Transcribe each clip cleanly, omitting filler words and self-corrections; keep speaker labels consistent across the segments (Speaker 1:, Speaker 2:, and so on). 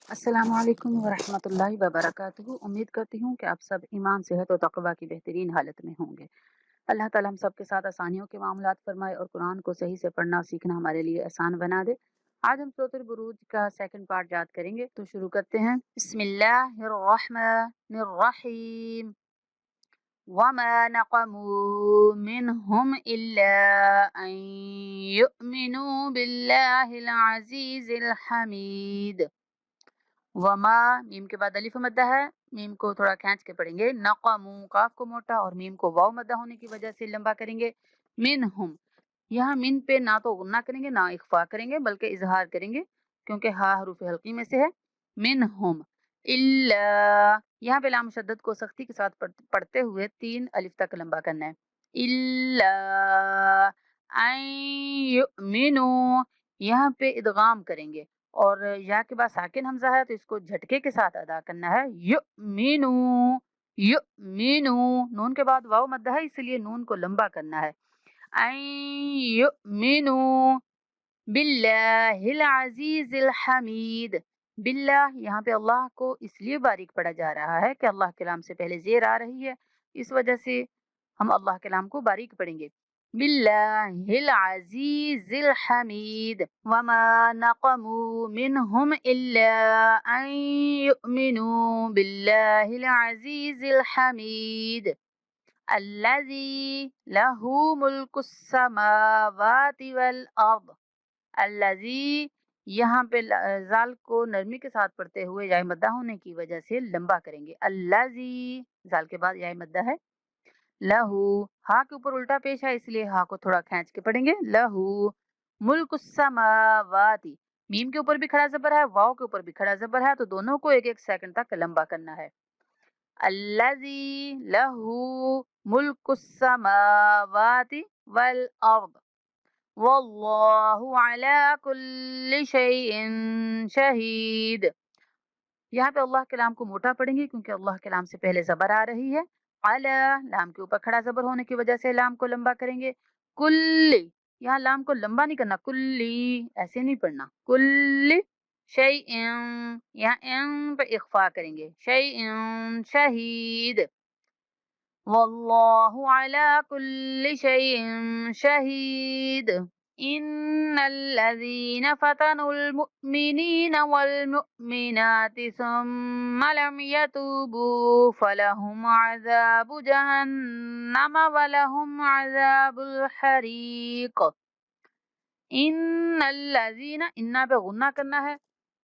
Speaker 1: अस्सलाम वालेकुम वरहमतुल्लाहि वबरकातुहू। उम्मीद करती हूँ कि आप सब ईमान, सेहत और तक़वा की बेहतरीन हालत में होंगे। अल्लाह ताला हम सब के साथ आसानियों के मामलात फरमाए और कुरान को सही से पढ़ना और सीखना हमारे लिए आसान बना दे। आज हम सूरह बुरूज का सेकंड पार्ट याद करेंगे, तो शुरू करते हैं। बिस्मिल्लाहिर्रहमानिर्रहीम। वमा नक़मू मिनहुम इल्ला अन युमिनू बिल्लाहिल अज़ीज़िल हमीद। वमा, मीम के बाद अलिफ मद्दा है, मीम को थोड़ा खींच के पढ़ेंगे। नक़मू, काफ को मोटा और मीम को वाव मद्दा होने की वजह से लंबा करेंगे। मिनहुम, यहाँ मिन पे ना तो गुन्ना करेंगे ना इख्फा करेंगे, बल्कि इजहार करेंगे, क्योंकि हा हरूफ हल्की में से है। मिनहुम इल्ला, यहाँ पे लाम शद्दत को सख्ती के साथ पढ़ते हुए 3 अलिफ तक लंबा करना है। इल्ला अन युमिनू, यहाँ पे इदगाम करेंगे और या के बाद साकिन हमजा है तो इसको झटके के साथ अदा करना है। युमिनू, युमिनू, नून के बाद वाव मद्दा है, इसलिए नून को लंबा करना है। अन युमिनू बिल्लाहिल अज़ीज़िल हमीद। बिल्लाह, यहाँ पे अल्लाह को इसलिए बारीक पढ़ा जा रहा है कि अल्लाह के नाम से पहले ज़ेर आ रही है, इस वजह से हम अल्लाह के नाम को बारीक पढ़ेंगे। बिल्लाहिल अज़ीज़िल हमीद। वमा नक़मू मिनहुम इल्ला अन युमिनू बिल्लाहिल अज़ीज़िल हमीद अल्लज़ी लहू मुल्कुस समावाति वल अर्द। अल्लज़ी, यहाँ पे जाल को नरमी के साथ पढ़ते हुए याय मद्दा होने की वजह से लंबा करेंगे। अल्लज़ी, जाल के बाद याय मद्दा है। लहू, हा के ऊपर उल्टा पेश है, इसलिए हा को थोड़ा खींच के पढ़ेंगे। लहू मुल्कुस समावाति, मीम के ऊपर भी खड़ा जबर है, वाव के ऊपर भी खड़ा जबर है, तो दोनों को एक एक सेकंड तक लंबा करना है। अल्लज़ी लहू मुल्कुस समावाति वल अर्द वल्लाहु अला कुल्लि शैइन शहीद। यहाँ पे अल्लाह के लाम को मोटा पढ़ेंगे, क्योंकि अल्लाह के लाम से पहले जबर आ रही है। अला, लाम के ऊपर खड़ा जबर होने की वजह से लाम को लंबा करेंगे। कुल्ली, यहाँ लाम को लंबा नहीं करना, कुल्ली ऐसे नहीं पढ़ना। कुल्ली शैइन, यहाँ इन पे इख्फा करेंगे। शैइन शहीद वल्लाहु अला कुल्लि शैइन शहीद। इन्नल्लज़ीना फतनुल मुअ्मिनीना वल मुअ्मिनाति सुम्मा लम यतूबू फलहुम अज़ाबु जहन्नम वलहुम अज़ाबुल हरीक। इन्नल्लज़ीना, इन्ना पे गुन्ना करना है,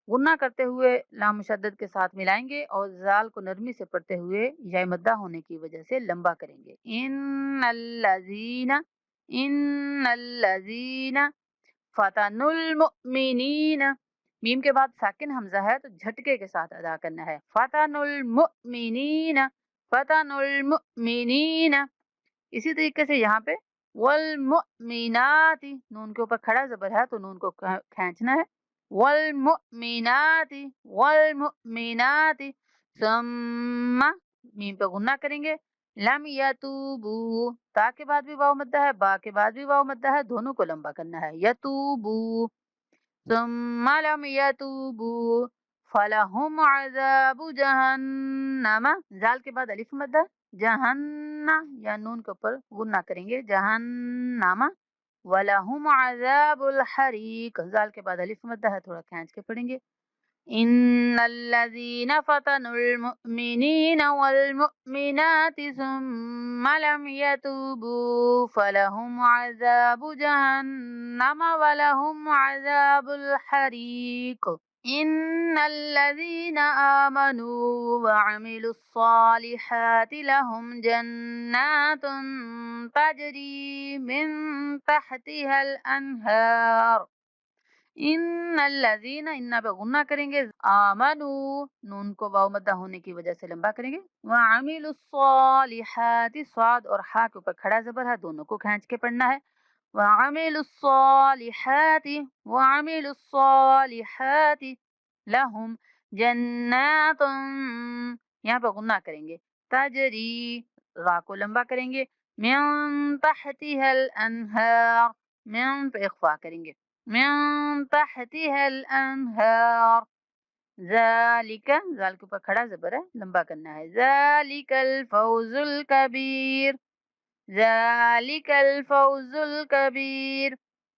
Speaker 1: गुन्ना करते हुए लाम मुशद्दद के साथ मिलाएंगे और जाल को नरमी से पढ़ते हुए या मद्दा होने की वजह से लंबा करेंगे। इन्नल्लज़ीना, इन्नल्लज़ीना फतनुल मुअ्मिनीना, मीम के बाद साकिन हमजा है तो झटके के साथ अदा करना है। फतनुल मुअ्मिनीना, फतनुल मुअ्मिनीना। इसी तरीके से यहाँ पे वल मुअ्मिनाति, नून के ऊपर खड़ा जबर है तो नून को खींचना है। वल मुअ्मिनाति, वल मुअ्मिनाति सुम्मा, मीम पे गुन्ना करेंगे। लम यतूबू, ता के बाद भी वाव मद्दा है, बा के बाद भी वाव मद्दा है, दोनों को लंबा करना है। यतूबू सुम्मा लम यतूबू फलहुम अज़ाबु जहन्नम, जाल के बाद अलिफ मद्दा, जहन्ना या नून के ऊपर गुन्ना करेंगे। जहन्नम वलहुम अज़ाबुल हरीक, जाल के बाद अलिफ मद्दा है, थोड़ा खींच के पढ़ेंगे। इन्नल्लज़ीना फतनुल मुअ्मिनीना वल मुअ्मिनाति सुम्मा लम यतूबू फलहुम अज़ाबु जहन्नम वलहुम अज़ाबुल हरीक। इन्नल्लज़ीना आमनू वअमिलुस्सालिहाति लहुम जन्नातुन तजरी मिन तहतिहल अनहार। इन्नल्लज़ीना, इन्ना पे गुन्ना करेंगे। आमनू, नून को वाव मद्दा होने की वजह से लंबा करेंगे। वअमिलुस्सालिहाति, स्वाद और हा के ऊपर खड़ा जबर है, दोनों को खींच के पढ़ना है। वअमिलुस्सालिहाति, वअमिलुस्सालिहाति लहुम जन्नातुन, यहाँ पे गुन्ना करेंगे। तजरी, रा को लंबा करेंगे। मिन तहतिहल अनहार, मिन पे इख्फा करेंगे। मिन तहतिहल अनहार ذالک، ذال کے اوپر کھڑا زبر ہے، لمبا کرنا ہے، ذالک الفوز الکبیر، ذالک الفوز الکبیر۔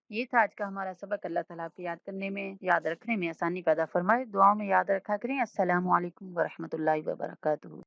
Speaker 1: یہ تھا آج کا ہمارا سبق۔ اللہ تعالیٰ آپ کو یاد کرنے میں، یاد رکھنے میں آسانی پیدا فرمائے۔ دعاؤں میں یاد رکھا کریں۔ السلام علیکم ورحمۃ اللہ وبرکاتہ۔